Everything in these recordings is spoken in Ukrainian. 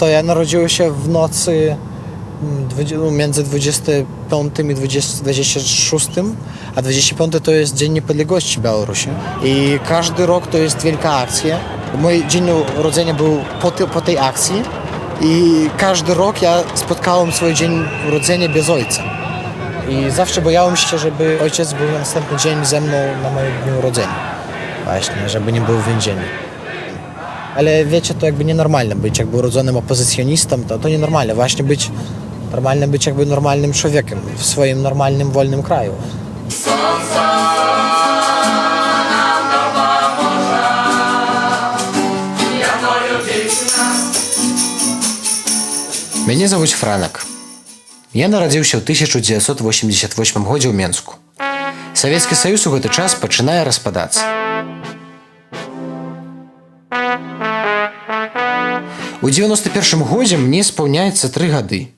to ja narodziłem się w nocy między 25 i 26, a 25 to jest Dzień Niepodległości Białorusi. I każdy rok to jest wielka akcja. Mój dzień urodzenia był po tej akcji i każdy rok ja spotkałem swój dzień urodzenia bez ojca. I zawsze bałem się, żeby ojciec był na następny dzień ze mną na moim dniu urodzenia. Właśnie, żeby nie był w więzieniu. Ale wiecie, to jakby nienormalne być jakby urodzonym opozycjonistą, to nienormalne. Właśnie być jakby normalnym człowiekiem w swoim normalnym, wolnym kraju. Мяне завуць Франак. Я нарадзіўся ў 1988 годзе ў Менску. Савецкі Саюз у гэты час пачынае распадацца. У 91 годзе мне спаўняецца 3 гады.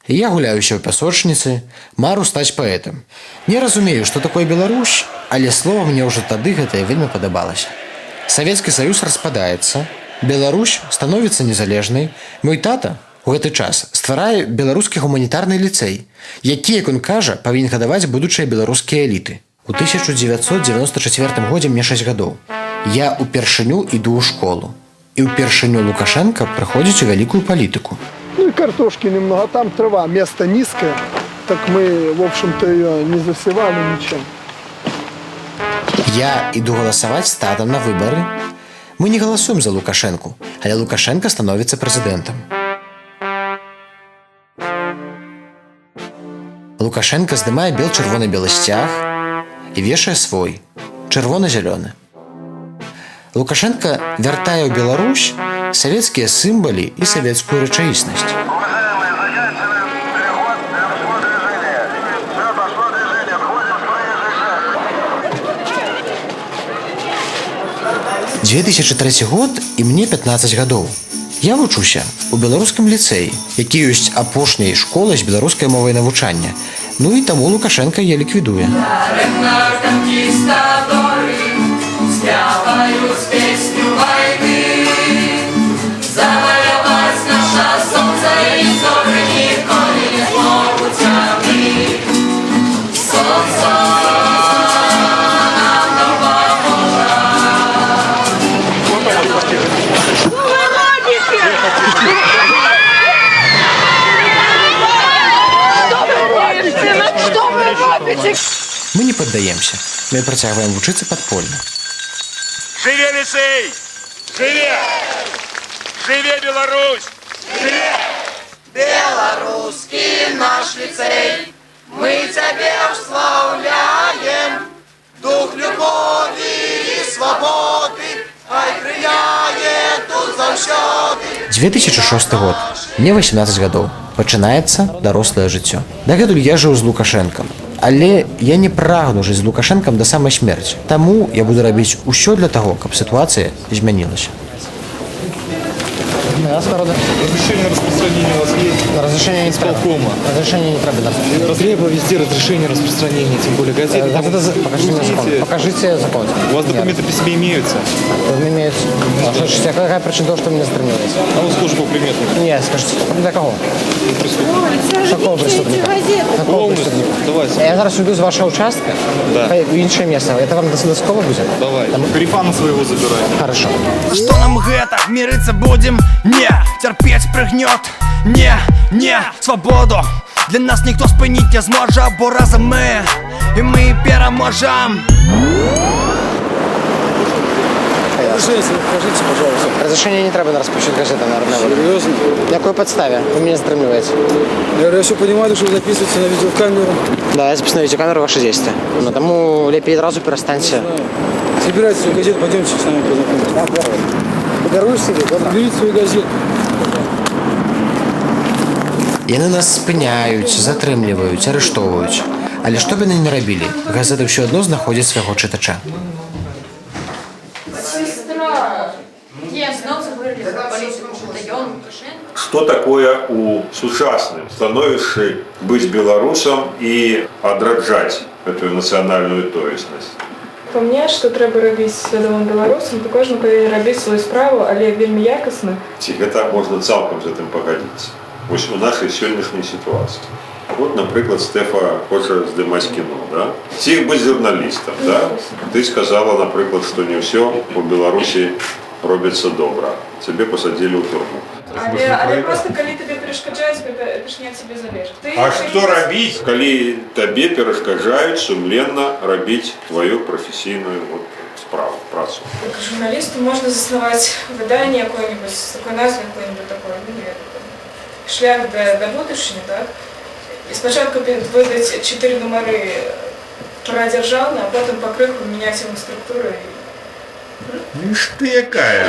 Я гуляюся ў пясочніцы, мару стаць паэтам. Не разумею, што такое Беларусь, але слова мне ўжо тады гэтае вельмі падабалася. Савецкі Саюз распадаецца, Беларусь становіцца незалежнай. Мой тата у гэты час стварае беларускі гуманітарны ліцэй, які, як он кажа, павінен гадаваць будучыя беларускія эліты. У 1994 годзе мне 6 гадоў. Я ўпершыню іду ў школу. І ўпершыню Лукашенко прыходзіць у вялікую палітыку. Ну и картошки немного, там трава, место низкое, так мы, в общем-то, ее не засевали ничем. Я іду галасаваць з татам на выбары. Мы не галасуем за Лукашенку, але Лукашенко становіцца прэзідэнтам. Лукашенко здымае бел-чырвоны-белы сцяг і вешае свой, чырвона-зялёны. Лукашенко вяртае ў Беларусь савецкія сімвалы і савецкую рэчаіснасць. — 2003 год і мне 15 гадоў. Я вучуся ў беларускім ліцэі, які ёсць апошняй школай з беларускай мовай навучання. Ну і таму Лукашенко я ліквідуе. Мы не паддаемся. Мы працягваем вучыцца падпольна. Жыве ліцэй! Жыве! Жыве Беларусь! Жыве! Беларускі наш ліцэй, мы цябе ўслаўляем. Дух любові і свабоды, хай крыляе тут заўсёды. 2006 год. Мне 18 гадоў. Пачынаецца дарослае жыццё. Дагэтуль я жыў з Лукашэнкам. Але я не прагну жыць з Лукашэнкам да самай смерці. Таму я буду рабіць усё для таго, каб сітуацыя змянілася. Разрешение распространения у вас есть? Разрешение не треба. Разрешение не треба. Треба везде разрешение распространения, тем более газеты. Покажите закон. Покажите закон. У вас документы при себе имеются? Имеются. А какая причина того, что меня затримываете? А ну службу приметных. Нет, скажите. Для кого? Какого преступника? Какого преступника? Давайте. Я зараз уйду з вашого участка в інше місце. Это вам досково буде? Давай. Карифана своего забирай. Хорошо. Что нам гэта? Мириться будем? Не, терпеть пригнет. Не, свободу для нас ніхто спинить не зможе, бо разом ми, і ми переможем. Скажите, пожалуйста. Разрешение не треба на распущу газеты «Народная воля». Серьезно? На какой подставе? Вы меня затримливаете. Я все понимаю, что вы записываете на видеокамеру. Да, я записываю на видеокамеру ваши действия. Но тому лепей сразу перестаньте. Собирайте свою газету, пойдемте с нами познакомимся. Подаруешь себе, да? Берите свою газету. Яны нас спыняюць, затрымліваюць, арыштоўваюць. Але што б яны не рабілі, газета ўсё адно знаходзіць свайго чытача. Что такое у сучасным становішчы быць беларусам і адраджаць эту нацыянальную тоеснасць? Па мне, што трэба рабіць свядомым беларусам, то кожны павінен рабіць сваю справу, але вельмі якасна. Ці гэта можна цалкам з гэтым пагадзіцца. Вось у нашай сённяшняй сітуацыі. Вот, напрыклад, Стэфа хоча здымаць кіно, да? Ці быць журналістам, да? Ты сказала, напрыклад, што не ўсё у Беларусі робіцца добра. Цябе пасадзілі ў турму. Але проста калі табе перашкаджаюць, гэта ж не ад цябе залежыць. А што рабіць, калі табе перашкаджаюць сумленна рабіць тваю прафесійную справу, працу? Журналісту можна заснаваць выданне якое-нибудь з такой назвай, якое-нибудь такое, шлях да будучыні, так? І спачатку выдаць 4 нумары пра дзяржаўны, а потым пакрыху мяняць яму структуру. Ишь ты якая!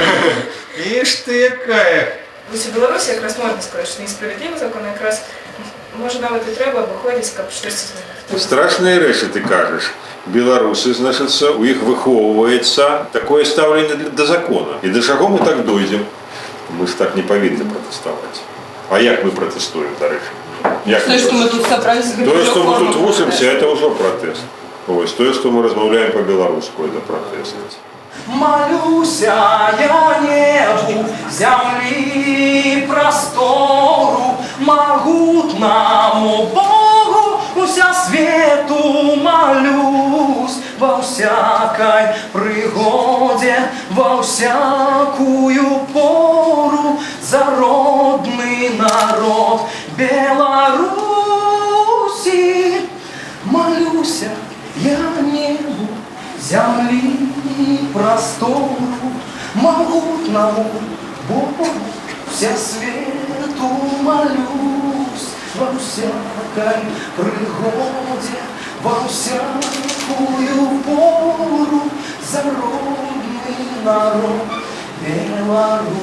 Ишь ты якая! Вось у Беларусі якраз можна сказаць, што несправядлівы закон якраз можа нават і трэба абыходзіць, каб штосьці змяніць. Страшныя рэчы ты кажаш. Беларусы, значыцца, у іх выхоўваецца такое стаўленне да закона. І да чаго мы так дойдзем? Мы ж так не павінны пратэставаць. А як мы пратэстуем, дарэчы? Тое, што мы тут сабрались... Тое, што мы тут вучымся, это ўжо пратэст. Ось, тое, што мы размаўляем па-беларуску, это пратэст. Молюся я небу, земли простору, могутному Богу уся свету молюсь, во всякой пригоде, во всякую пору, за родный народ Беларуси. Молюся я небу, земли простору, могутному Богу вся свету молюсь, во всякой пригоде, во всякую пору, за родный народ Беларуси.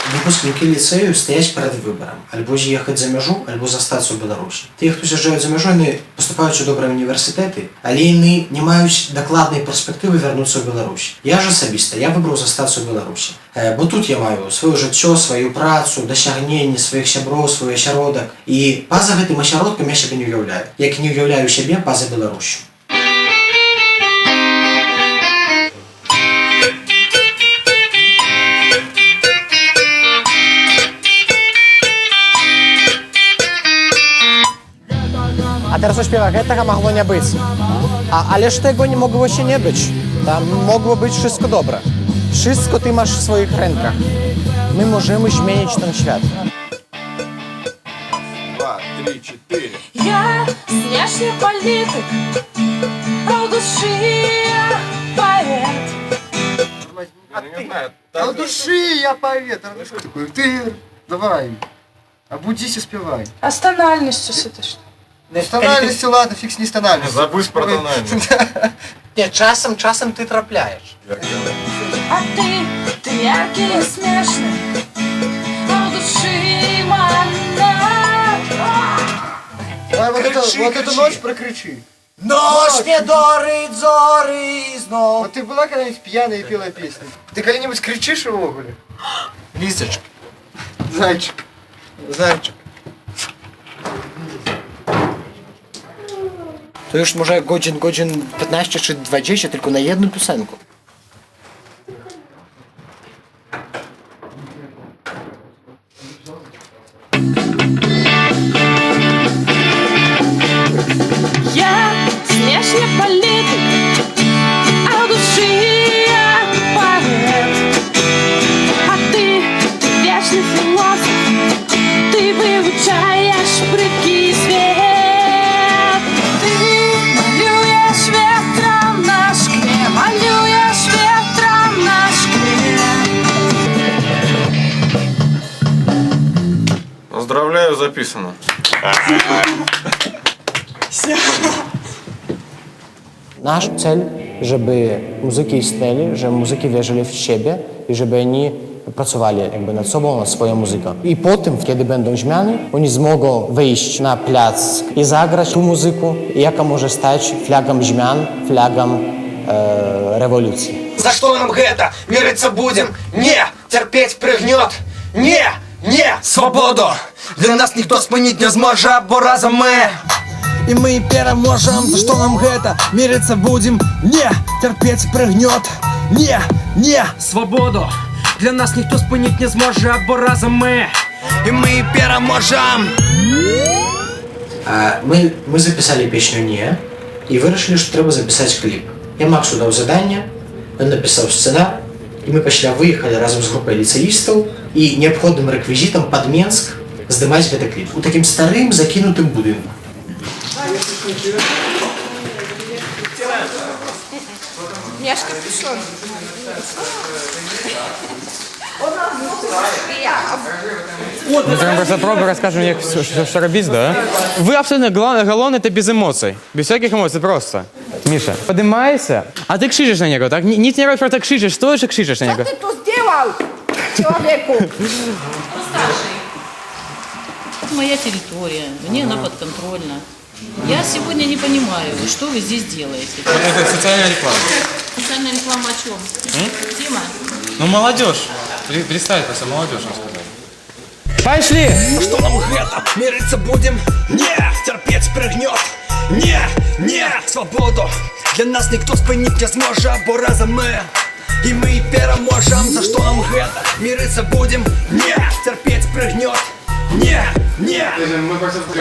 Выпускнікі ліцэю стаяць перад выбарам: альбо з'ехаць за мяжу, альбо застацца ў Беларусі. Тыя, хто з'язджаюць за мяжу, яны паступаюць у добрыя універсітэты, але яны не маюць дакладнай перспектывы вярнуцца ў Беларусь. Я ж асабіста, я выбраў застацца ў Беларусі. Бо тут я маю сваё жыццё, сваю працу, дасягненні сваіх сяброў, свой асяродак. І па-за гэтым асяродкам я сябе не ўяўляю. Як не ўяўляю сябе па-за Беларусю. A teraz śpiewa, tego mogło nie być. Ależ tego nie mogło się nie być. Tam mogło być wszystko dobre. Wszystko ty masz w swoich rękach. My możemy zmienić ten świat. 2, 3, 4. Я внешний политик, а в душе я поэт. А в души я поэт. Ты давай, обудись и спевай. А з тональністю це що? Ну, с тональностью, ладно, фиг с ней с тональностью. Забудь про тональность. Nie, czasem ty trafiasz. А ты яркий и смешный, а в душе манна. Давай вот эту ночь прокричи. Ночь не дорит зоры знов. Вот ты была когда-нибудь пьяная и пела песни? Ты когда-нибудь кричишь в огуле? Лисочка. Зайчик. Зайчик. To już może godzin 15 czy 20 tylko na jedną piosenkę. Я внешний политик, а в душе я поэт. А ты вечный философ, ты вывучаешь бридкий свет. Поздравляю, записано. Nasz cel, żeby muzyki istnieli, żeby muzyki wierzyli w siebie i żeby oni pracowali jakby nad sobą, nad swoją muzyką. I potem, kiedy będą zmiany, oni zmogą wyjść na plac i zagrać tą muzykę, jaka może stać flagą zmian, flagą революции. За что нам это? Мириться будем? Не! Терпеть пригнет? Не! Не! Свободу! Для нас никто спинить не зможе, бо разом ми. І ми переможем. За что нам это? Мириться будем? Не! Терпеть пригнет? Не! Не! Свободу! Для нас никто спинить не зможе, бо разом ми. І ми переможем. Мы записали песню «Не» и вырашили, что треба записать клип. Я Максу дал задание, он написал сценарий, и мы пошли выехали разом с группой лицеистов и необходным реквизитом под Менск сдымать этот клип. У таким старым закинутым будинку. Я ж капюшон. Мы прям просто пробуем, расскажем, як що робити, да? Ви абсолютно галон, это без эмоций. Без всяких эмоций, просто. Миша, поднимайся, а ты кшичешь на него, так? Не тренируешь, просто кшичешь, стоишь и кшичешь на него. Что ты тут сделал, человеку? Моя территория, мне она подконтрольна. Я сегодня не понимаю, что вы здесь делаете. Это социальная реклама. Социальная реклама о чем? Тема? Ну, молодежь. Представь, просто молодежь, он сказал. Пошли! За что нам это? Мириться будем? Не! Терпеть пригнет? Не! Не! Свободу! Для нас никто спинить не зможе, бо разом ми. І ми переможем. За что нам это? Мириться будем? Не! Терпеть пригнет? Не! Не!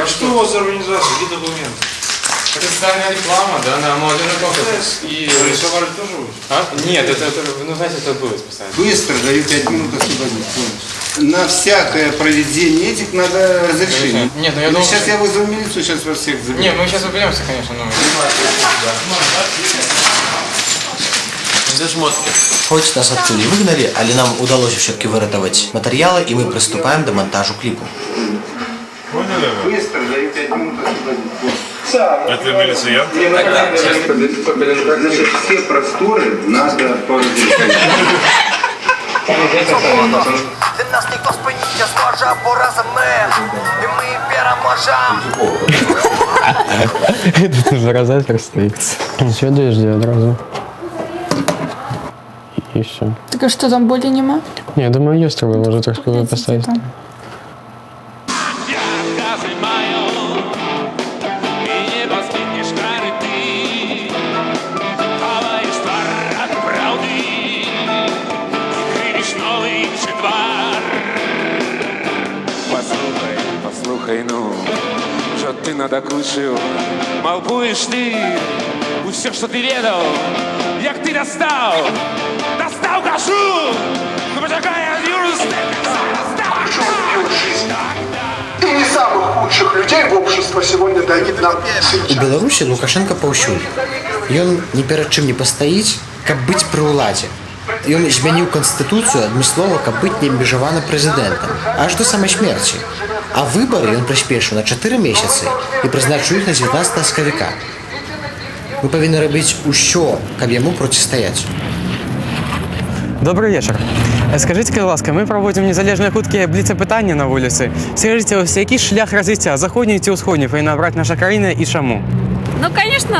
А что у вас за организация? Где документы? Это социальная реклама, да, на молодежный конкурс. И... Рисовали тоже вы? А? Нет, это, ну, знаете, это было специально. Быстро, даю 5 минут освободить полностью. На всякое проведение этих надо разрешение. Нет, ну я думал, Сейчас что- я вызову милицию, сейчас вас всех заберу. Не, мы сейчас уберемся, конечно, но... Хоть нас оттуда и выгнали, але нам удалось все-таки выратовать материалы, и мы приступаем до монтажу клипу. Быстро, даю 5 минут освободить полностью. Это милиционер? Значит, все просторы надо по разрешению. Для нас никто спинить не зможе, бо разом ми. І ми переможем. Тут нужно розетка стоит. Все, дожди одразу. И все. Так а что, там боли нема? Не, я думаю, ее с тобой можно так сказать поставить. Послухай, ну, що ти надокучив, малкуєш ти, усе, що ти ведав, як ти достав, кажу, ну почекай, И не самых худших людей в общество сегодня давит нам. У Беларусі Лукашенко паўсюль. Ён ні перад чым не пастаіць, каб быць пры ўладзе. Ён змяніў канстытуцыю адмыслова, каб быць неабмежавана прэзідэнтам, аж до самай смерці. А выбары ён прыспешыў на 4 месяцы і прызначыў іх на 19 сакавіка. Мы павінны рабіць усё, каб яму процістаяць. Добрый вечер. Скажите, будь ласка, мы проводим незалежные худкие бліцапытання на вулиці. Скажите, ось який шлях развития заходній ці усходній повинна брати наша країна і чому? Ну, конечно,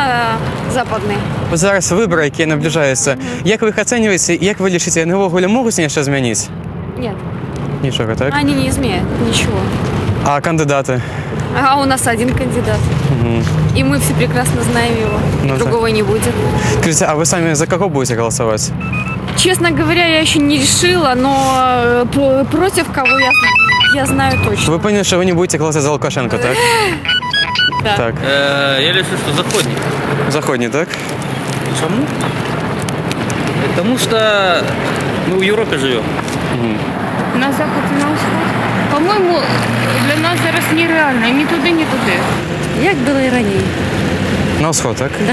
западный. Ось зараз вибори, які наближаються. Як ви їх оцінюєте, як ви лічите, вони вогулі можуть нічого змінити? Нет, Нічого, так? они не изменят ничего. А кандидати? А у нас один кандидат. И мы все прекрасно знаем его. Ну, Другого не будет. Скажите, а вы сами за кого будете голосовать? Честно говоря, я еще не решила, но против кого я знаю точно. Вы поняли, что вы не будете голосовать за Лукашенко, так? Да. Так. Я решил, что заходник. Заходний, так? Почему? Потому что мы в Европе живем. На заход і на сход. По-моєму, для нас зараз нереально. Ні туди, ні туди. Як було і раніше. На сход, так? Да.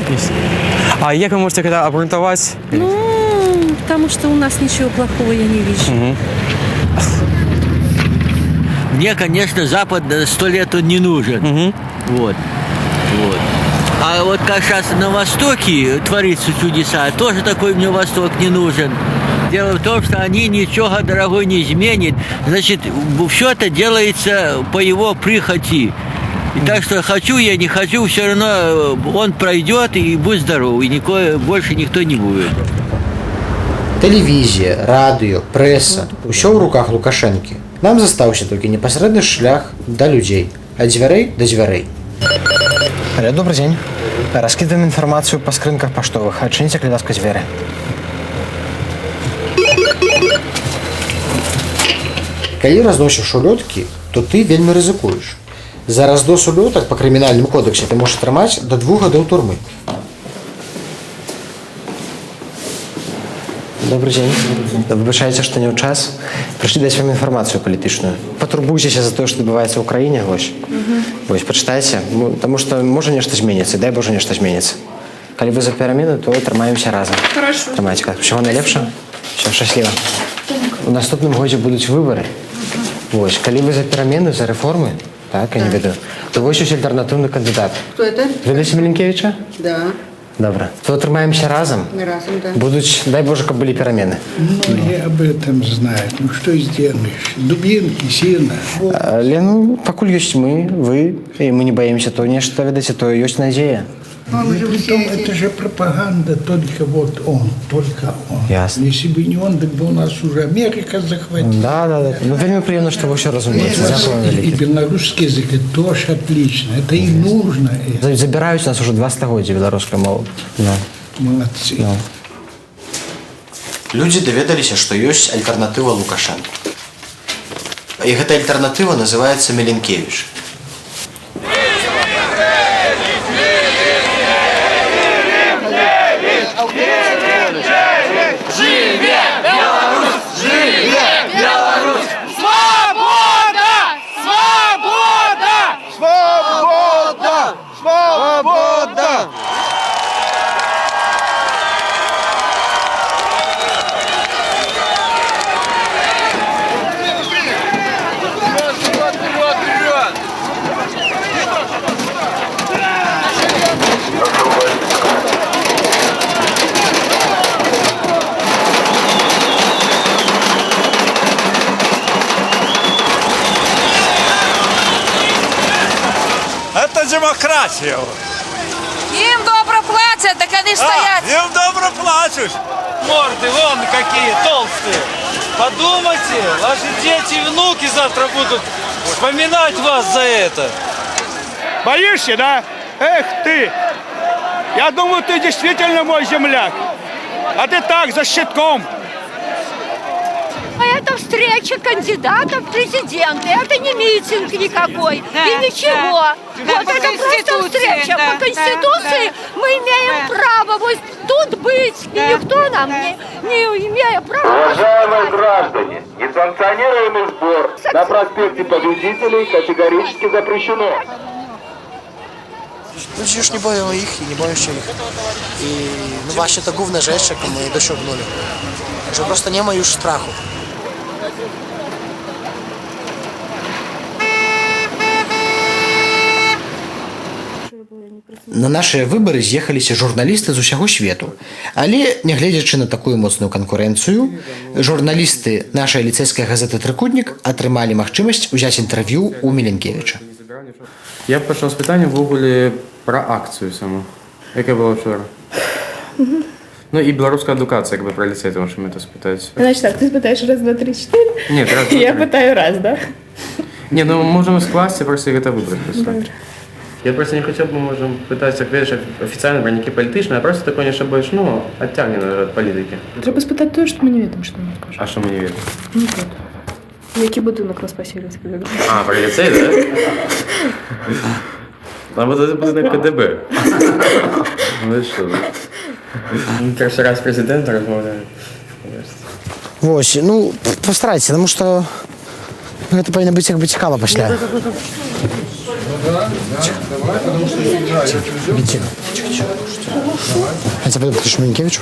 А як ви можете когда обґрунтувати? Ну, потому что у нас ничего плохого я не вижу. Мне, конечно, Запад 100 лет он не нужен. Вот. А вот как сейчас на Востоке творится чудеса, тоже такой мне Восток не нужен. Дело в том, что они ничего, дорогой, не изменят. Значит, все это делается по его прихоти. И так что хочу я, не хочу, все равно он пройдет, и будь здоров, и больше никто не будет. Тэлевізія, радыё, прэса, усё ў руках Лукашэнкі. Нам застаўся толькі непасрэдны шлях да людзей, ад дзвярэй да дзвярэй. Алло, добрый день. Раскидываем информацию по скрынках поштовых. Отчините, кли ласка, двери. Калі разносіш улёткі, то ты вельмі рызыкуеш. За раздос улётак па крымінальным кодексе ты можаш атрымаць до 2 гадоў турмы. Добрый день. Выбачайце, што не ў час. Прышлі даць вам інфармацыю палітычную. Патурбуйцеся за тое, што адбываецца ў краіне, вось. Вось, пачытайце, таму што можа нешта зменіцца, дай Божа нешта зменіцца. Калі вы за перамены, то трымаемся разам. Хорошо. Трымайце, усяго найлепшага. Усё шчасліва. У наступным годзе будуць выбары. Вось, калі вы за перамены, за рэформы, так, я не ведаю, то вось ёсць альтэрнатыўны кандыдат. Кто это? Ведаеце Меленкевіча? Да. Добра. То трымаемся разом. Разом, да. Будуть, дай Боже, как были перемены. Многие об этом знают. Ну что сделаешь? Дубинки, сено. Але, ну, покуль есть мы, вы, и мы не боимся, то нечто, видите, то есть надея. Это же пропаганда, только вот он, только он. Ясно. Если бы не он, так бы у нас уже Америка захватила. Да. Ну, вельми приятно, что вы все разумеете. И белорусский язык тоже отлично. Это и нужно. Забирают нас уже 2 стагоддзя беларускай мовы. Да. Молодцы. Да. Людзі даведаліся, што ёсць альтэрнатыва Лукашэнку. І гэта альтэрнатыва называецца Меленкевіч. Это демократия. Им добро платят, так они стоят. Им добро платят. Морды вон какие толстые. Подумайте, ваши дети и внуки завтра будут вспоминать вас за это. Боишься, да? Эх ты! Я думаю, ты действительно мой земляк. А ты так, за щитком. А это встреча кандидатов в президенты. Это не митинг никакой. И ничего. Вот это просто встреча. По Конституции мы имеем право вот тут быть. И никто нам не имея права. Уважаемые граждане, несанкционируемый сбор на проспекте Победителей категорически запрещено. Ludzie już nie boją ich i nie boją się ich. I no właśnie to główna rzecz, jaką my dosiągnęli. Że po prostu nie ma już strachu. На нашыя выбары з'ехаліся журналісты з усяго свету. Але, нягледзячы на такую моцную канкурэнцыю, журналісты нашай ліцэйскай газеты «Трыкутнік» атрымалі магчымасць узяць інтэрв'ю ў Меленкевіча. Я пачаў з пытання ввогуле пра акцыю саму, якая была вчора. Ну і беларуская адукацыя, як бы пра ліцэй, тому що ми то спытаць. Значит так, ты спытаешь раз, два, три, четыре? Нет, раз, два, Я три. пытаю раз, да? Не, ну можем скласці, просто гэта выбраць. Добре. Я просто не хотел бы, можем пытаться, видишь, официально про некие политичные, а просто такое нечто больше, ну, оттягнено от політики. Треба спитати те, що ми не відомо, що ми скажемо. А що ми не відомо? Ну тут. Який будинок на Спасівській? А, про ліцей, да? А вот это будинок КДБ. Ну і що? Перший раз президент розмовляє. Вось, ну, постарайтеся, тому що гэта павінна быць як бы цікава пасля. Хотя бы подпишу Меленкевичу.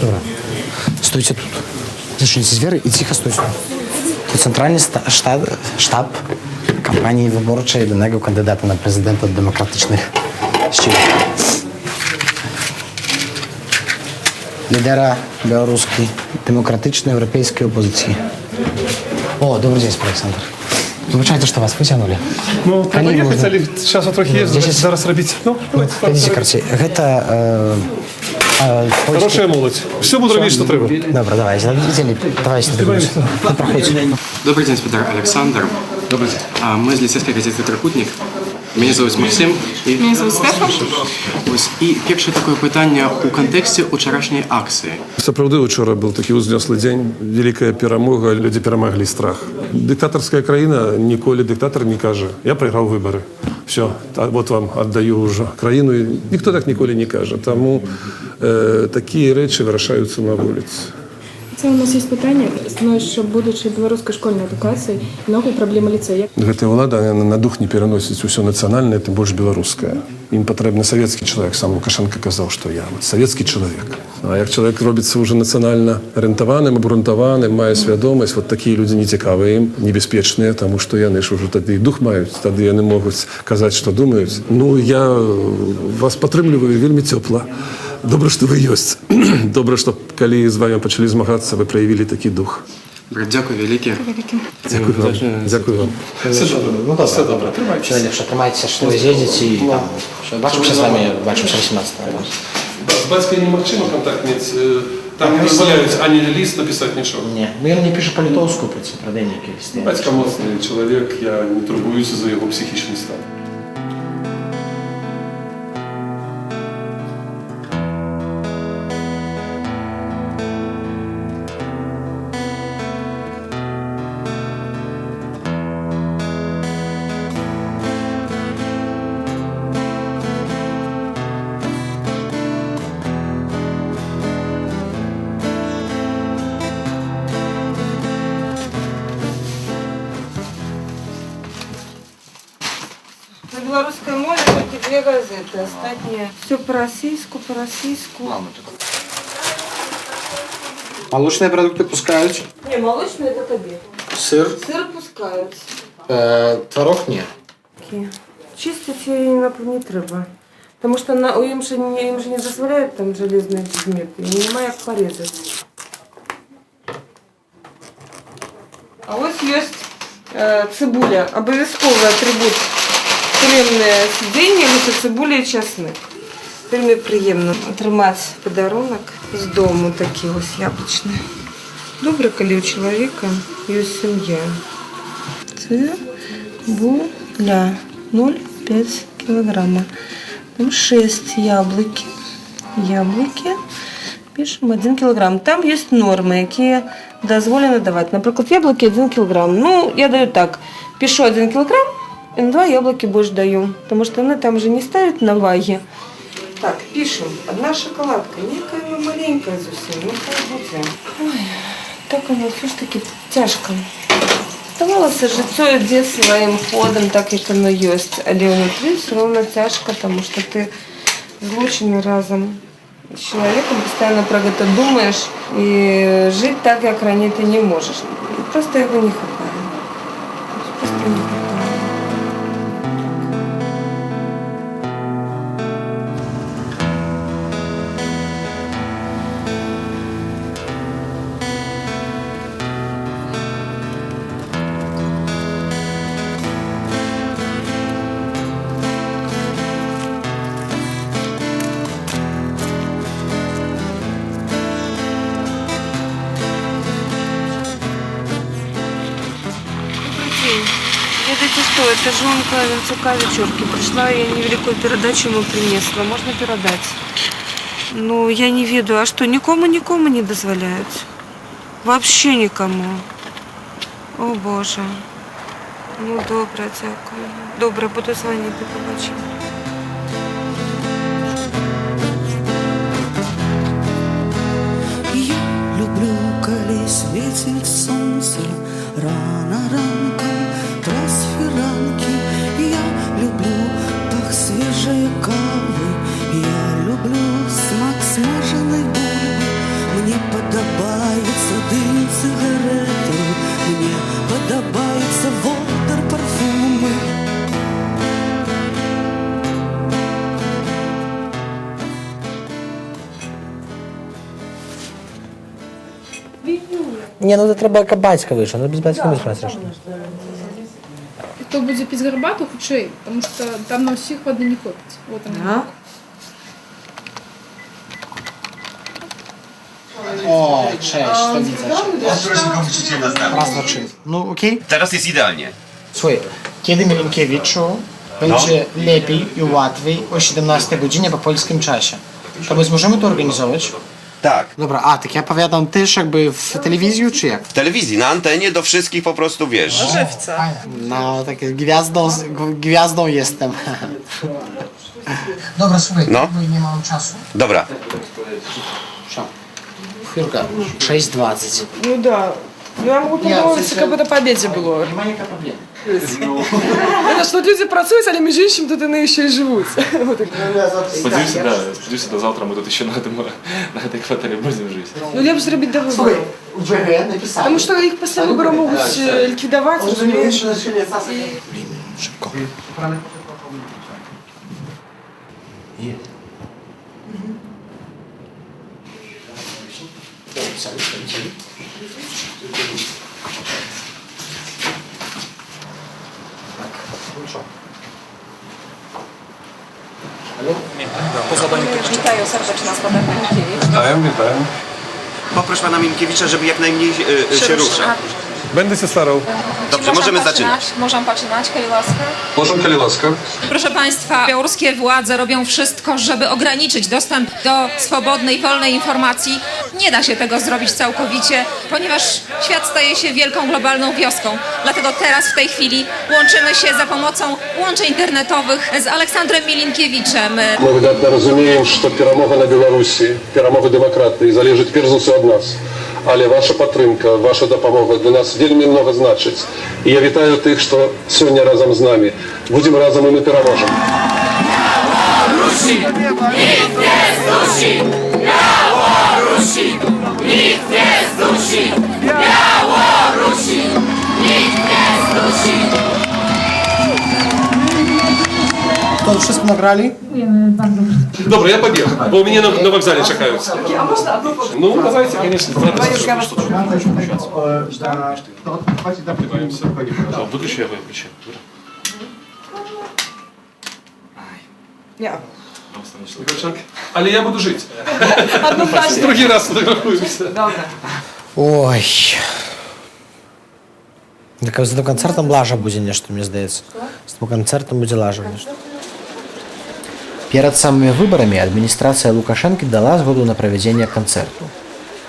Добре. Стойте тут. Зачините двери и тихо стойте. Тут центральний штаб кампанії виборчої даного кандидата на президента демократичних сил. Лідера білоруської демократичної європейської опозиції. О, добрий день, Олександр. Вибачайте, що вас витягнули. Ну, треба їхати, але часу трохи є, зараз робіть. Ну, Подивіться, короче, гэта... Хорошая молодь. Все буду робити, що треба. Добре, давай, давай сюди. Добрый день, Спидар Александр. Добрый день. Мы из лицейской газеты «Трикутник». Меня зовут Максим. Меня зовут Стефа. І перше таке питання у контексті вчорашньої акції. Справді, вчора був такий узлеслий день, велика перемога, люди перемогли страх. Диктаторська країна, ніколи диктатор не каже, я програв вибори. Все, от вам віддаю вже країну. І ніхто так ніколи не каже. Тому такі речі вирішаються на вулиці. Це у нас є питання, що будучи білоруською школьною адукацією, много проблем ліцею. Гэтая ўлада на дух не пераносіць усё нацыянальнае, тым больш беларускае. Ім патрэбны савецкі чалавек, сам Лукашенко казаў, што я савецкі чалавек. А як чалавек робіцца ўжо нацыянальна арыентаваным, абрунтаваным, мае свядомасць, вот такія людзі не цікавыя ім, небяспечныя, таму што яны ж ужо тады дух маюць, тады яны могуць казаць, што думаюць. Ну, я вас падтрымліваю вельмі цёпла. Добра, што вы ёсць. Добра, што калі з вами пачалі змагацца, вы праявілі такі дух. Дякую велике. Дякую вам. Дякую вам. Все добре. Ну, добре. Все добре. Все найлепше. Тримайтеся, що ви з'їздите. І бачимося з вами, бачимося 18-го. З батьком немагчыма контакт мець. Там не дазволяюць ані ліст напісаць нічого. Ні. Ну, ён не піша па-літоўску, правда, нейкі лісты. Бацька моцны чалавек, я не турбуюся за яго псіхічны стан. На белорусской мове только 2 газеты, остальные все по-российску, по-российску. Молочные продукты пускают? Не, молочные это к обеду. Сыр? Сыр пускают. Творог нет. Чистить не треба. Потому что им же не дозволяют там железные предметы, и немає як порезать. А ось є цибуля, обов'язковий атрибут тюремне сидіння, це цибуля і часник. Вельми приємно отримати подарунок з дому, такий ось яблучний. Добре, коли у чоловіка є сім'я. Цибуля 0,5 кілограма. Там 6 яблуки. Яблуки. Пишемо 1 кілограм. Там є норми, які дозволено давати. Наприклад, яблуки 1 кілограм. Ну, я даю так. Пишу 1 кілограм, и на 2 яблоки больше даю. Потому что они там же не ставят на ваги. Так, пишем. 1 шоколадка. Некая маленькая совсем. Ну, хай буде. Ой, так воно все ж таки тяжко. Здавалося, життя йде своїм ходом, так як воно є. Але внутрі все одно тяжко, тому що ти злучений разом с человеком, постоянно про это думаешь, и жить так, как ранее ты не можешь. Просто его не хватает. Просто не хватает. Видите, что это жонка Винцука вечерки. Пришла, я невеликую передачу ему принесла. Можно передать? Ну, я не ведаю. А что, никому не дозволяют? Вообще никому. О, Боже. Ну, добре, дякую. Добре, буду звонити, побачимо. Я люблю, коли светит солнце рано ранком, трансферанки. Я люблю пах свежей кавы, я люблю смак смаженой бульбы. Мне подобается дым сигареты, мне подобается водор парфумы. Не, ну це треба, як батька вийшов, ну без батька не справиться. хто будзе піць гарбату, хутчэй, потому что там на ўсіх вады не хопіць. Вот она. O, cześć, to widzę. Raz, dwa, trzy. No okej. Teraz jest idealnie. Słuchaj, kiedy Milinkiewiczu będzie lepiej i łatwiej o 17 godzinie po polskim czasie? To my możemy to organizować? Tak. Dobra, a tak ja powiadam też jakby w telewizji czy jak? W telewizji, na antenie do wszystkich po prostu wiesz. No, takie gwiazdą jestem. Dobra, słuchaj, No. bo nie mam czasu. Dobra. Chwilkę, 6:20. Ну да. Ну я могу подумать, как будто по обеде было. Немає проблем. Это что люди працуют, а між іншим тут вони ще й живуть. Сподіваюся, до завтра ми тут ще на этой квартирі будемо жити. Ну лепш зробити до виборів. Тому що їх після виборів можуть ліквідувати, розумієш? Szybko. Witają serdecznie z panem Milinkiewicz. Witają. Poproś pana Milinkiewicza, żeby jak najmniej się ruszał. Będę się starał. Dobrze, możemy zaczynać. Możemy zaczynać, kali łaska. Możemy, kali łaska. Proszę Państwa, białoruskie władze robią wszystko, żeby ograniczyć dostęp do swobodnej, wolnej informacji. Nie da się tego zrobić całkowicie, ponieważ świat staje się wielką globalną wioską. Dlatego teraz, w tej chwili, łączymy się za pomocą łączy internetowych z Aleksandrem Milinkiewiczem. My wydatnie rozumiem, że перемога na Białorusi, перемога demokracji zależy pierwszy od nas. Ale wasza podtrzymka, wasza dopomoga dla nas wiele mnogo znaczyć. I ja witaję tych, którzy dzisiaj razem z nami. Będziemy razem i my переможем. Białorusi, nikt nie zdusi! Białorusi, nikt nie zdusi! Białorusi, nikt nie zdusi! To wszystko nagrali? Dobra, ja pobiegam, bo mnie na wokzale czekają. А можна? Ну, давайте, конечно. Выключи, я выключу. Ні. Ale ja буду жить. Однозначно. Другий раз фотографуемся. Добре. Ой. Так з тим концертом лажа будзе нешта, мне здаецца. З тим концертом будзе лажа нешта. Перад самымі выбарамі адміністрацыя Лукашэнкі дала згоду на правядзенне канцэрту.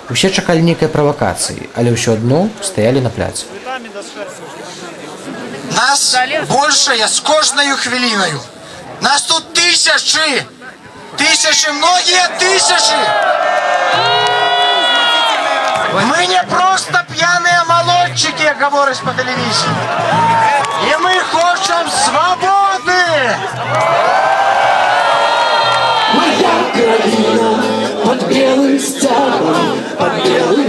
Усе чакалі нейкай правакацыі, але ўсё адно стаялі на пляцы. Нас большае з кожнаю хвілінаю. Нас тут тысячы! Тысячи, многие тысячи! Мы не просто пьяные молодчики, як говориш по телевізії. І ми хочемо свободи! Моя країна под белым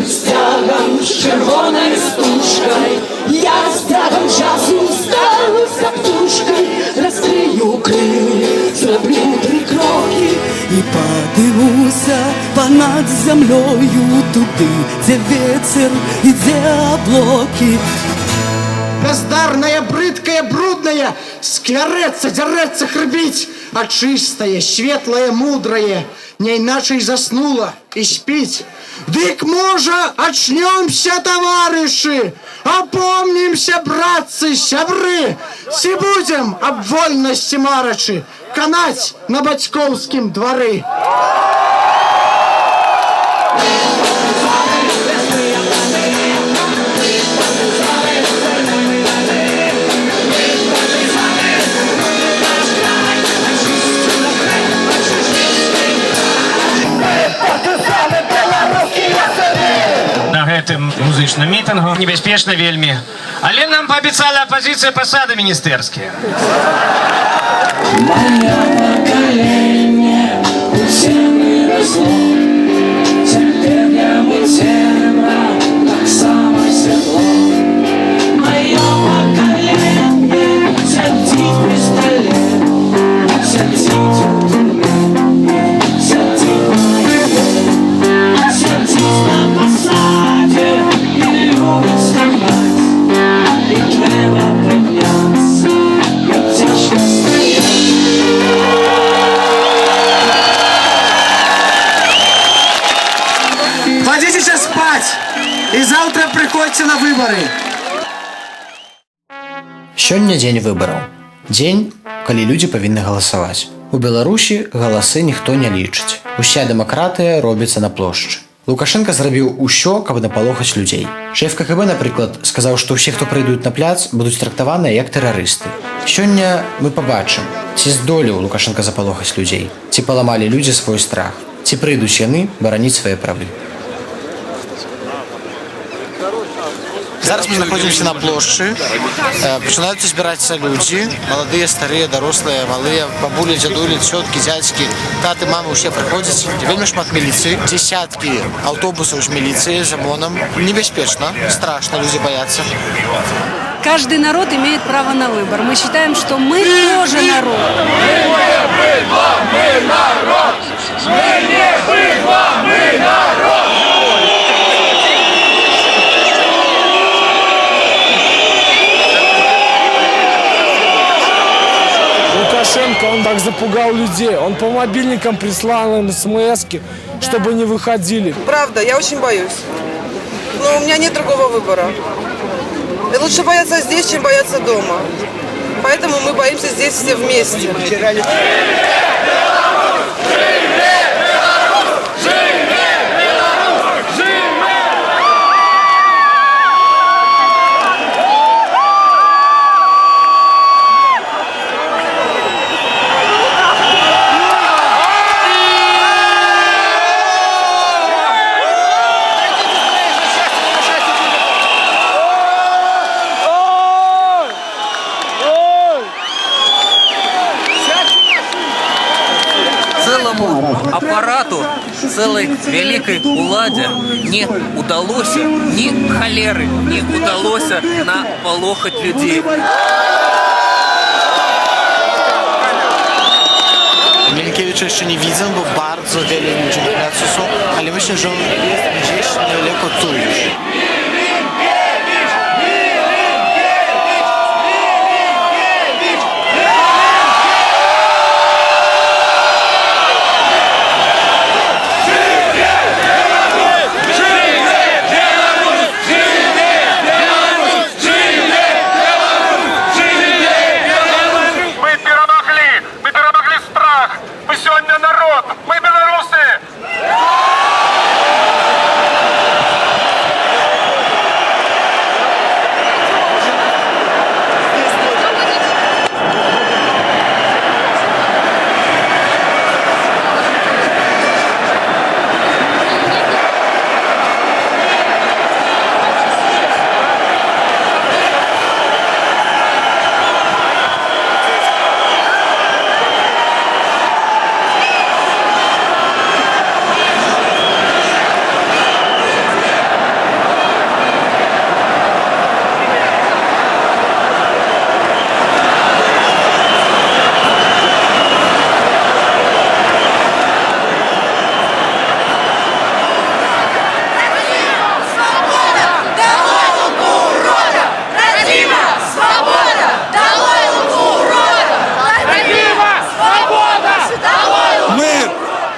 стягом с червоной стужкой. Я с тягом часу стану за птушкой, раскрию крылья, зроблю 3 кроки і поднимуся понад землею туди, де ветер і де облаки. Бездарная, брыдкая, брудная, скляреться, дереться, хрбить, а чистое, светлое, мудрое, не иначе заснула и спить. Дык можа, очнемся, товарищи, опомнимся, братцы, сябры, си будем об вольности марачи канать на батьковским дворы. На гэтым музычным мітынгу небяспечна вельмі. Але нам паабяцала апазіцыя пасады міністэрскія. Моє покоління усім і росло, терпінням і темря, так само світло. Моє покоління сидить при столі, сидить у тюрмі, сидить на ігрі, сидить на посаді і любить страдати, і треба піднятися. И завтра приходите на выборы. Сёння дзень выбараў. Дзень, калі людзі павінны галасаваць. У Беларусі галасы ніхто не лічыць. Уся дэмакратыя робіцца на плошчы. Лукашенко зрабіў усё, каб напалохаць людзей. Шэф КГБ, напрыклад, сказаў, што ўсе, хто прыйдуць на пляц, будуць трактаваныя як тэрарысты. Сёння мы пабачым, ці здолеў Лукашенко запалохаць людзей, ці паламалі людзі свой страх, ці прыйдуць яны бараніць свае правы. Зараз мы знаходзімся на плошчы. Пачынаюць збірацца людзі, маладыя, старыя, дарослыя, малыя, бабулі, дзядулі, цёткі, дзядзькі, таты, мамы, усе прыходзяць. Вельмі шмат міліцыі, дзесяткі аўтобусаў з міліцыяй, з ОМОНам. Небяспечна, страшно, люди боятся. Каждый народ имеет право на выбор. Мы считаем, что мы тоже народ. Мы не быдло, мы народ! Мы не быдло, мы народ! Лукашенко, он так запугал людей. Он по мобильникам прислал им смс-ки, чтобы не выходили. Правда, я очень боюсь. Но у меня нет другого выбора. И лучше бояться здесь, чем бояться дома. Поэтому мы боимся здесь все вместе. Аппарату целой великой уладе не удалось ни холеры, не удалось наполохать людей. Milinkiewicza jeszcze nie widzę, bo bardzo wiele ludzi na placu są, ale myślę, że on jest gdzieś niedaleko tu już.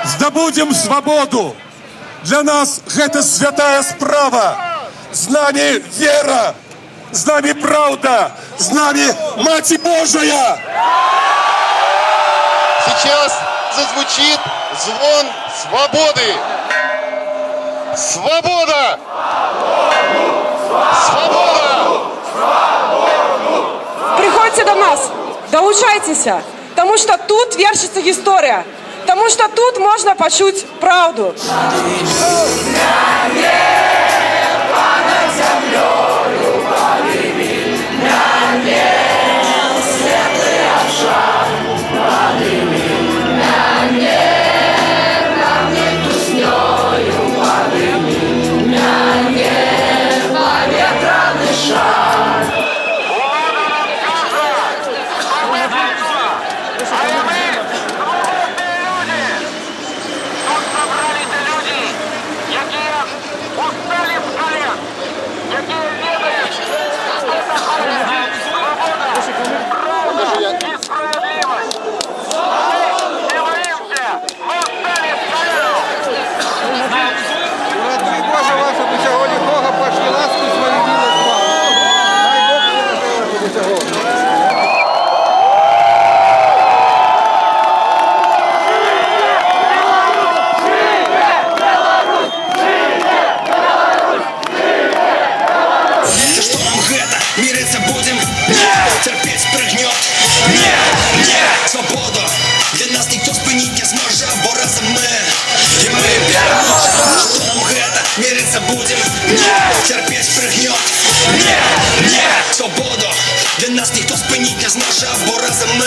Здобудем свободу. Для нас это святая справа. З нами вера, з нами правда, з нами Мать Божия. Сейчас зазвучит звон свободы. Свобода! Свобода! Приходите до нас, долучайтесь, потому что тут вершится история. Потому что тут можно почуть правду. забудем. Терпеть пригнет. Свободу для нас ніхто спинить не зможе, бо разом ми.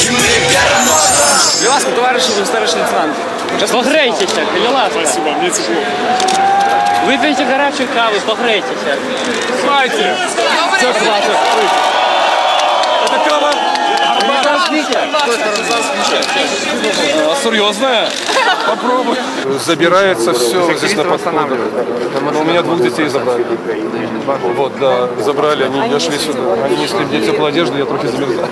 І ми переможемо. Для вас, товарищи, старший лейтенант. Погрейтеся, или ладно? Спасибо, мне тепло. Выпейте горячую каву, погрейтеся. Знаете, все хватит. Это кава. Серьезная? Попробуй. Забирается все здесь на подходах. У меня 2 детей забрали. Вот, да, забрали, они не шли сюда. Они несли мне теплую одежду, я трохи замерзал.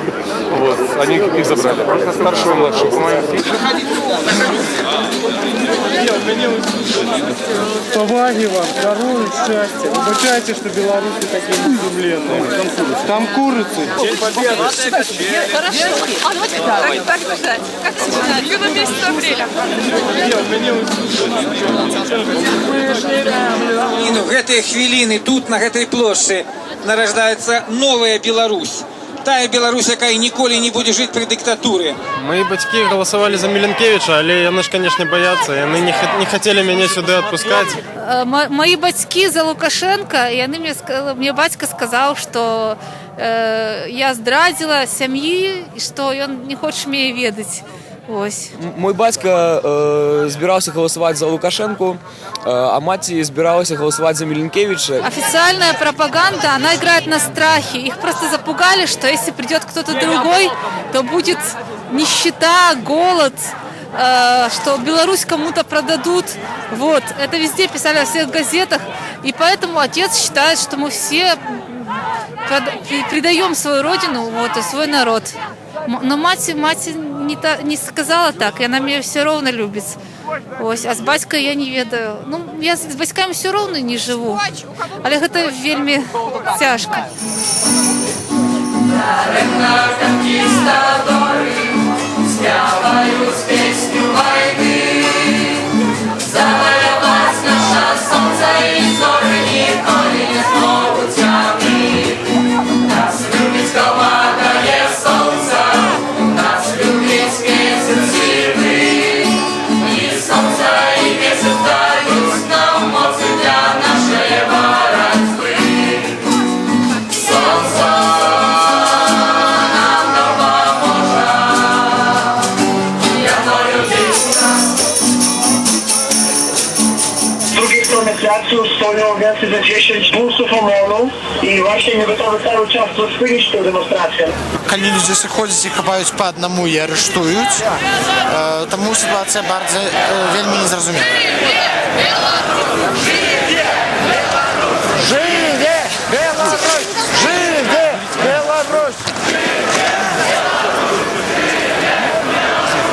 Вот, они их забрали. Старшего и младшего. Поваги вам, здоровья, счастья. Выбачайте, что белорусы такие неземленные. Там курицы. Хорошо. А давайте так бежать. Как всегда. Юна месяц апреля. І в гэтыя хвіліны тут, на гэтай плошчы, нараждаецца новая Беларусь. Тая Беларусь, якая ніколі не будзе жыць пры дыктатуры. Мои батьки голосовали за Миленкевича, але яны ж, конечно, боятся. И они не хотели меня сюда отпускать. Мои батьки за Лукашенко, и они мне батька сказал, что я здрадила сям'ї, и что он не хочет меня ведать. Ось. Мой батька збирався голосувати за Лукашенко, а маті збиралася голосувати за Миленкевича. Официальная пропаганда, она играет на страхе. Их просто запугали, что если придет кто-то другой, то будет нищета, голод, что Беларусь кому-то продадут. Вот. Это везде писали во всех газетах. И поэтому отец считает, что мы все предаем свою родину, вот, и свой народ. Но мать не сказала так, и она меня все равно любит. Ось, а з батькою я не ведаю. Ну, я з батьками все равно не живу. Але гэта вельми тяжко. Stoją więcej ze 10 busów OMON-u i właśnie nie gotowy cały czas rozpylić tę demonstrację. Коли люди заходять і хапають по одному і арештують, тому ситуація дуже вельми незрозуміла. Живе Беларусь! Живе Беларусь!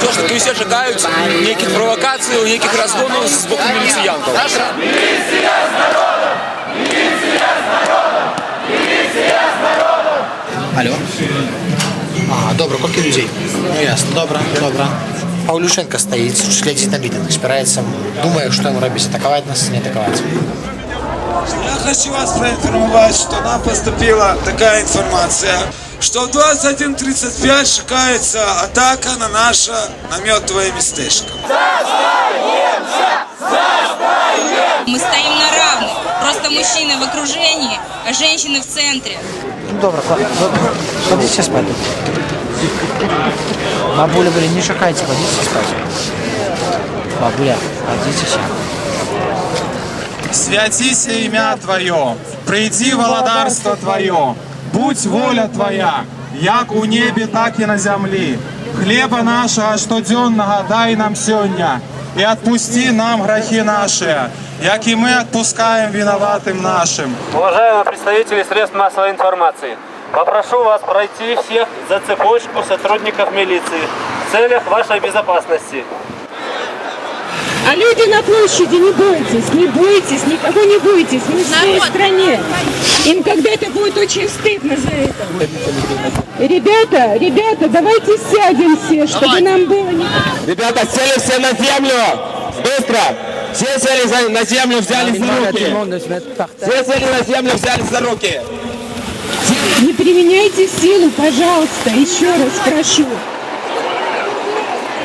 То, что все ожидают неких провокаций, неких разгонов с боку милициянтов. Алло. Добре, скільки людей? Ну ясно, добре. Павлюшенко стоїть, глядить на мітинг, спирається, думає, що йому робити, атакувати нас, не атакувати. Я хочу вас проинформировать, что нам поступила такая информация, что в 21:35 шукается атака на наше наметовое местечко. Мы стоим на равных. Просто мужчины в окружении, а женщины в центре. Ну, добре, ходите спать. Бабуля, не шукайте, ходите спать. Бабуля, ходите спать. Святися ім'я Твоє, прийди володарство Твоє, будь воля Твоя, як у небі, так і на землі. Хлеба нашого щоденного дай нам сьогодні, і відпусти нам грехи наші, як і ми відпускаємо виноватим нашим. Уважаемые представители средств массовой информации, попрошу вас пройти всех за цепочку сотрудников милиции в целях вашей безопасности. А люди на площади, не бойтесь, никого не бойтесь, мы в своей стране. Им когда-то будет очень стыдно за это. Ребята, давайте сядем все, чтобы нам было не... Ребята, сели все на землю! Быстро! Все сели на землю, взялись за руки! Все сели на землю, взялись за руки! Не применяйте силу, пожалуйста, еще раз прошу.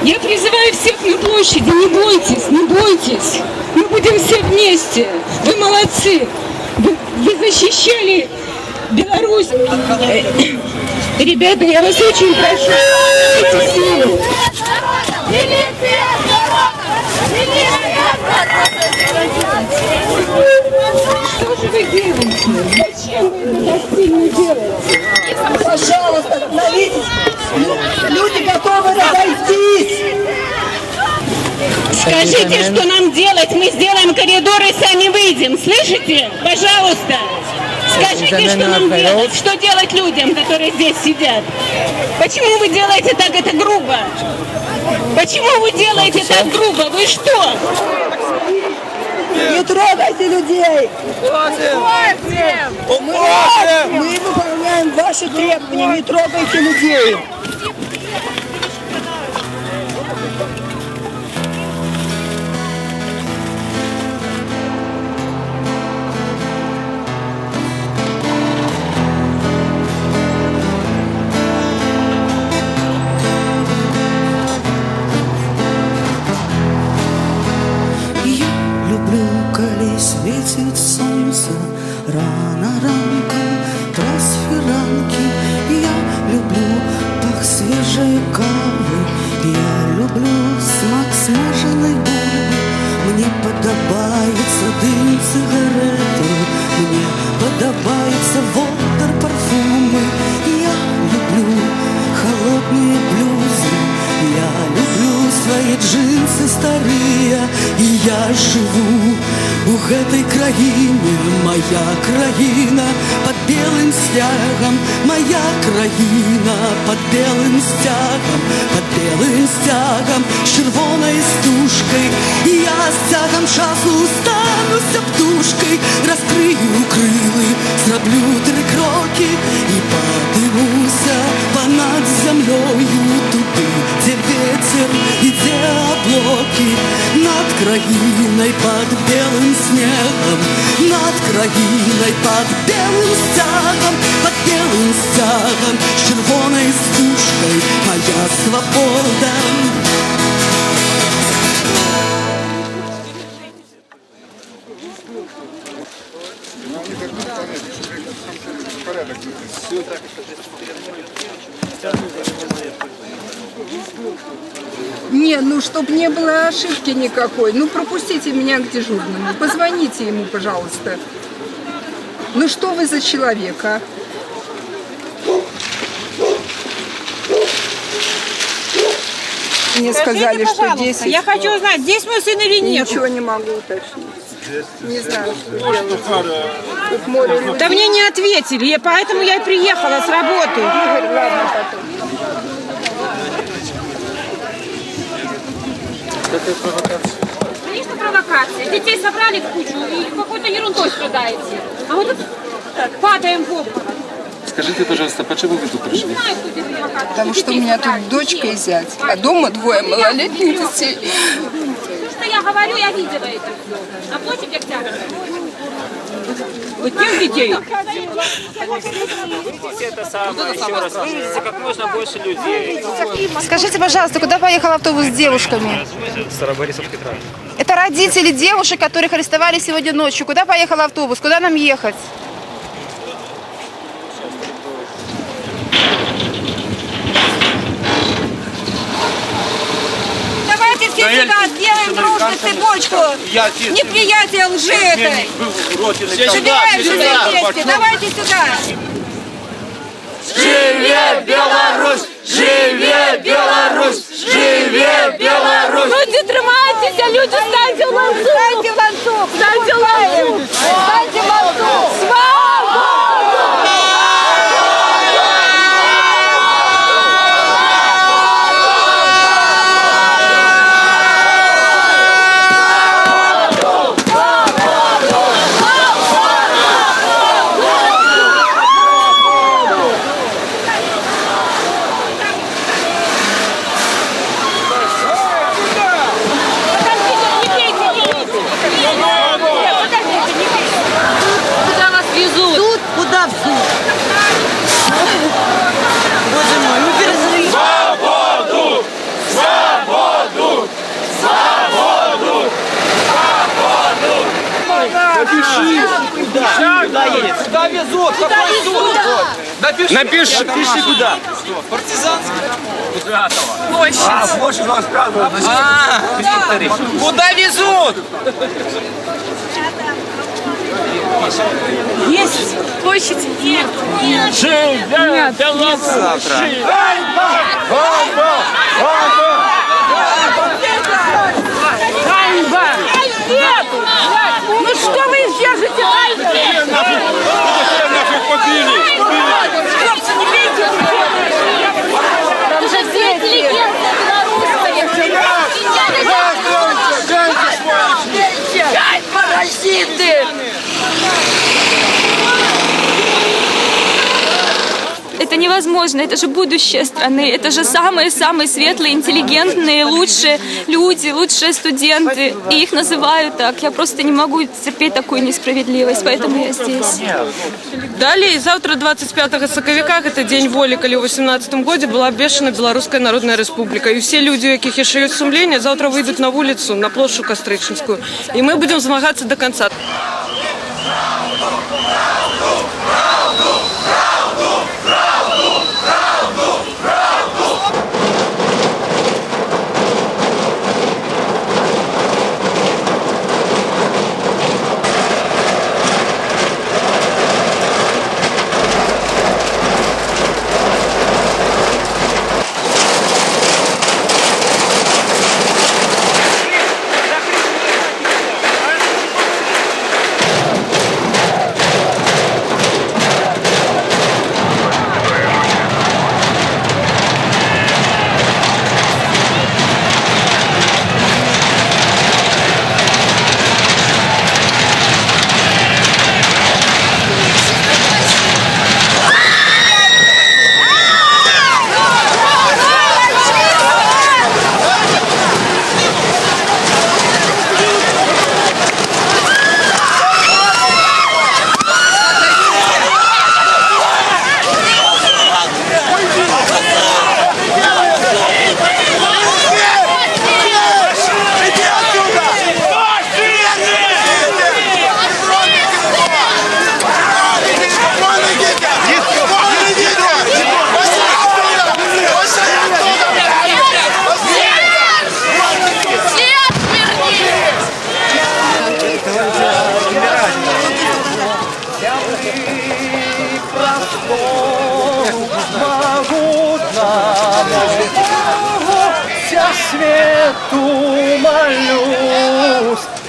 Я призываю всех на площади, не бойтесь, не бойтесь. Мы будем все вместе. Вы молодцы. Вы защищали Беларусь. Ребята, я вас очень прошу. Что же вы делаете? Зачем вы это так сильно делаете? Пожалуйста, остановитесь. Люди готовы разойтись. Скажите, что нам делать? Мы сделаем коридор и сами выйдем. Слышите? Пожалуйста. Скажите, что нам делать? Что делать людям, которые здесь сидят? Почему вы делаете так это грубо? Почему вы делаете так грубо? Вы что? Не трогайте людей! Мы выполняем ваши требования, не трогайте людей! Светит солнце рано ранком, трансферанки. Я люблю пах свежей кавы, я люблю смак смаженной бульбы. Мне подобается дым сигареты, мне подобается водор парфумы. Я люблю холодные блюзы, я люблю свои джинсы старые. И я живу у гэтай краіны, моя краіна под белым стягом, моя краіна под белым стягом, под белым стягом, с червоной стужкой. И я с тягом часу стануся птушкой, раскрыю крылы, зраблю 3 кроки и подымуся понад землёю туды, где ветер и где облаки. Над краиной под белым снегом, над краиной под белым стягом, под белым стягом, с червоной стужкой моя свобода. Не, ну чтоб не было ошибки никакой, ну пропустите меня к дежурному, позвоните ему, пожалуйста. Ну что вы за человек, а? Мне сказали, что 10. Я хочу узнать, здесь мой сын или нет? Ничего не могу уточнить. Не знаю, что делать. Да мне не ответили, поэтому я и приехала с работы. Игорь, ладно, потом. Это провокация. Конечно, провокация. Детей собрали в кучу и какой-то ерундой страдаете. А вот тут падаем в обморок. Скажите, пожалуйста, почему вы тут пришли? Потому что у меня тут дочка и зять, а дома 2 малолетних детей. Что я говорю, я видела это все. А платим октябрь. Вот тех детей. Это самое, еще раз, вывезите как можно больше людей. Скажите, пожалуйста, куда поехал автобус с девушками? Староборисовский тракт. Это родители девушек, которых арестовали сегодня ночью. Куда поехал автобус? Куда нам ехать? Давайте все сюда сделаем просто цепочку. Неприятие лжи этой. Собираемся вместе. Давайте сюда. Живе Беларусь! Живе Беларусь! Живе Беларусь! Люди, тримайтеся, люди, станьте в ланцюг! Станьте в ланцюг! Станьте в ланцюг! Станьте в ланцюг! Свобода! Подождите, не Напиши. Куда едет? Куда везут? Какой суд? Напиши. Напиши куда. Партизанский. Площадь. Площадь рассказывает. Куда везут? Есть площадь? Нет. Нет. Завтра. Ганьба! Ну что вы их держите? Там же все интеллигенция белорусская. Паразиты! Это невозможно, это же будущее страны, это же самые-самые светлые, интеллигентные, лучшие люди, лучшие студенты. И их называют так. Я просто не могу терпеть такую несправедливость, поэтому я здесь. Далее, завтра, 25 соковика, это день воли, коли у 18 году была обвешана Белорусская Народная Республика. И все люди, у яких еще есть сумление, завтра выйдут на улицу, на площадь Костричинскую. И мы будем змагаться до конца.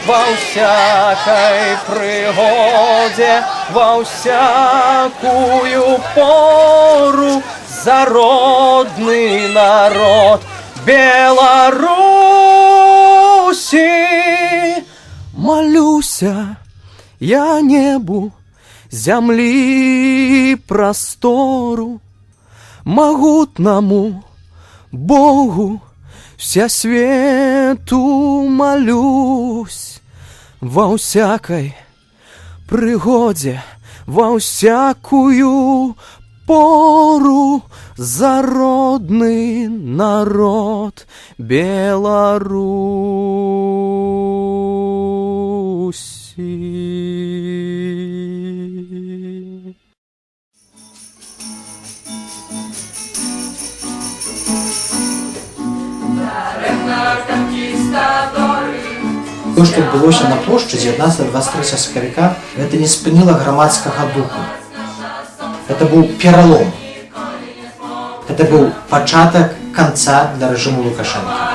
Во всякой пригоде, во всякую пору за родный народ Беларуси. Молюся я небу, земли простору, могутному Богу всесвету молюсь. Во всякой пригоде, во всякую пору за родный народ Беларуси. То, што адбылося на плошчы 19-23 сакавіка, гэта не спыніла грамадскага духу. Это быў пералом. Это быў пачатак канца для рэжыму Лукашэнка.